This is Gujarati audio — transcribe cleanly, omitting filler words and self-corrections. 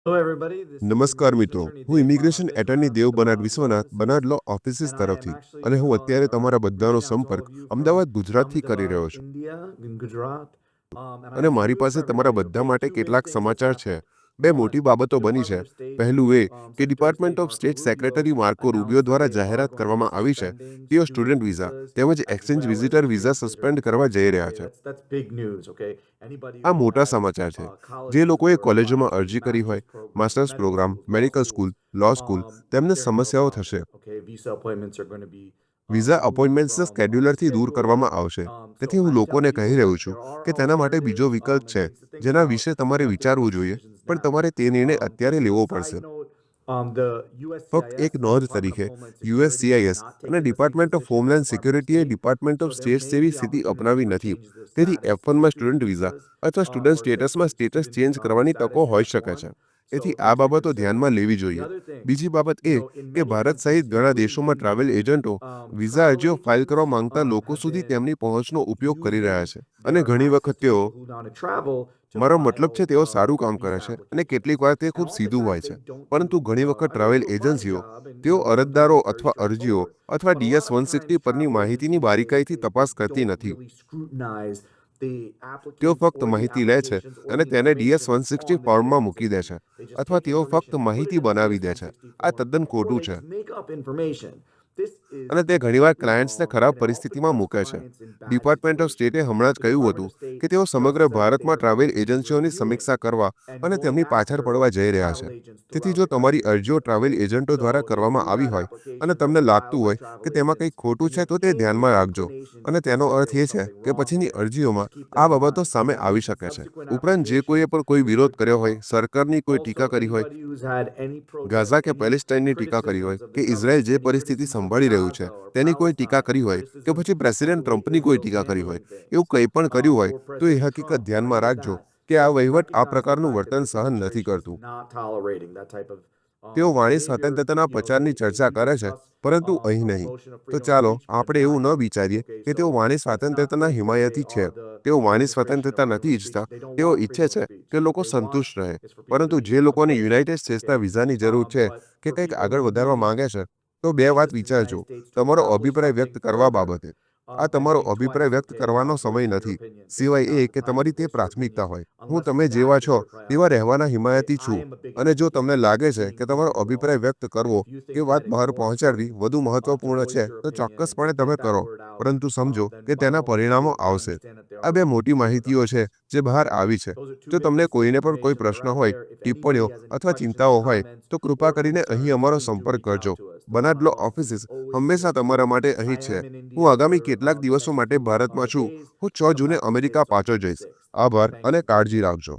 નમસ્કાર મિત્રો, હું ઇમિગ્રેશન એટર્ની દેવ બનાડ વિશ્વનાથ બનાડ લો ઓફિસીસ તરફથી અને હું અત્યારે તમારા બધાનો સંપર્ક અમદાવાદ ગુજરાતથી કરી રહ્યો છું અને મારી પાસે તમારા બધા માટે કેટલાક સમાચાર છે. બે મોટી બાબતો બની છે. પહેલું એ કે department of state secretary Marco રૂબિયો દ્વારા જાહેરાત કરવામાં આવી છે તેઓ સ્ટુડન્ટ વિઝા તેમજ એક્સચેન્જ વિઝિટર વિઝા સસ્પેન્ડ કરવા જઈ રહ્યા છે. આ મોટા સમાચાર છે. જે લોકોએ કોલેજોમાં અરજી કરી હોય, માસ્ટર્સ પ્રોગ્રામ, મેડિકલ સ્કૂલ, લો સ્કૂલ, તેમને સમસ્યાઓ થશે. વિઝા અપોઇન્ટમેન્ટ્સને સ્કેડ્યુલરથી દૂર કરવામાં આવશે. તેથી હું લોકોને કહી રહ્યો છું કે તેના માટે બીજો વિકલ્પ છે જેના વિશે તમારે વિચારવું જોઈએ, પણ તમારે તે નિર્ણય અત્યારે લેવો પડશે. ફક્ત એક નોંધ તરીકે, યુએસસીઆઈએસ અને ડિપાર્ટમેન્ટ ઓફ હોમલેન્ડ સિક્યોરિટીએ ડિપાર્ટમેન્ટ ઓફ સ્ટેટ્સ જેવી સ્થિતિ અપનાવી નથી. તેથી F1માં સ્ટુડન્ટ વિઝા અથવા સ્ટુડન્ટ સ્ટેટસમાં સ્ટેટસ ચેન્જ કરવાની તકો હોઈ શકે છે. તેથી આ બાબતો ધ્યાનમાં લેવી જોઈએ. બીજી બાબત એ કે ભારત સહિત ઘણા દેશોમાં ટ્રાવેલ એજન્ટો વિઝા અરજીઓ ફાઇલ કરવા માંગતા લોકો સુધી તેમની પહોંચનો ઉપયોગ કરી રહ્યા છે અને ઘણી વખત તેઓ, મારો મતલબ છે, તેઓ સારું કામ કરે છે અને કેટલીક વાર તે ખૂબ સીધું હોય છે, પરંતુ ઘણી વખત ટ્રાવેલ એજન્સીઓ તેઓ અરજદારો અથવા અરજીઓ અથવા DS-160 પરની માહિતીની બારીકાઈથી તપાસ કરતી નથી. તેઓ ફક્ત માહિતી લે છે અને તેને DS-160 ફોર્મમાં મૂકી દે છે, અથવા તેઓ ફક્ત માહિતી બનાવી દે છે. આ તદ્દન ખોટું છે અને તે ઘણીવાર ક્લાયન્ટ્સને ખરાબ પરિસ્થિતિમાં મૂકે છે. ડિપાર્ટમેન્ટ ઓફ સ્ટેટે હમણાં જ કહ્યું હતું કે તેઓ સમગ્ર ભારતમાં ટ્રાવેલ એજન્સીઓની સમીક્ષા કરવા અને તેમની પાછળ પડવા જઈ રહ્યા છે. તેથી જો તમારી અરજીઓ ટ્રાવેલ એજન્ટો દ્વારા કરવામાં આવી હોય અને તમને લાગતું હોય કે તેમાં કંઈક ખોટું છે, તો તે ધ્યાનમાં રાખજો. અને તેનો અર્થ એ છે કે પછીની અરજીઓમાં આ બાબતો સામે આવી શકે છે. ઉપરાંત, જે કોઈએ પણ કોઈ વિરોધ કર્યો હોય, સરકારની કોઈ ટીકા કરી હોય, ગાઝા કે પેલેસ્ટાઇનની ટીકા કરી હોય, કે ઇઝરાયલ જે પરિસ્થિતિ સંભાળી રહ્યું છે તેની કોઈ ટીકા કરી હોય, કે પછી પ્રેસિડેન્ટ ટ્રમ્પની કોઈ ટીકા કરી હોય, એવું કંઈ પણ કર્યું હોય, તો એ હકીકત ધ્યાનમાં રાખજો કે આ વહીવટ આ પ્રકારનું વર્તન સહન નથી કરતું. તેઓ વાણી સ્વતંત્રતાના પ્રચારની ચર્ચા કરે છે, પરંતુ અહીં નહીં. તો ચાલો આપણે એવું ન વિચારીએ કે તેઓ વાણી સ્વાતંત્ર્યતાના હિમાયતી છે. તેઓ વાણી સ્વતંત્રતા નથી ઈચ્છતા. તેઓ ઈચ્છે છે કે લોકો સંતુષ્ટ રહે. પરંતુ જે લોકોને યુનાઇટેડ સ્ટેટ્સના વિઝાની જરૂર છે કે કંઈક આગળ વધારવા માંગે છે, તો બે વાત વિચારજો તમારો અભિપ્રાય વ્યક્ત કરવા બાબતે. આ તમારો અભિપ્રાય વ્યક્ત કરવાનો સમય નથી, સિવાય એ કે તમારી તે પ્રાથમિકતા હોય. હું તમે જેવા છો તેવા રહેવાના હિમાયતી છું, અને જો તમને લાગે છે કે તમારો અભિપ્રાય વ્યક્ત કરવો કે વાત બહાર પહોંચાડવી વધુ મહત્વપૂર્ણ છે, તો ચોક્કસપણે તમે કરો, પરંતુ સમજો કે તેના પરિણામો આવશે. આ બે મોટી માહિતીઓ છે જે બહાર આવી છે. જો તમને કોઈને પણ કોઈ પ્રશ્ન હોય, ટિપ્પણીઓ અથવા ચિંતાઓ હોય, તો કૃપા કરીને અહીં અમારો સંપર્ક કરજો. બનાડ લો ઓફિસીસ હંમેશા તમારા માટે અહીં છે. હું આગામી કેટલાક દિવસો માટે ભારતમાં છું. હું 6 જૂને અમેરિકા પાછો જઈશ. આભાર અને કાળજી રાખજો.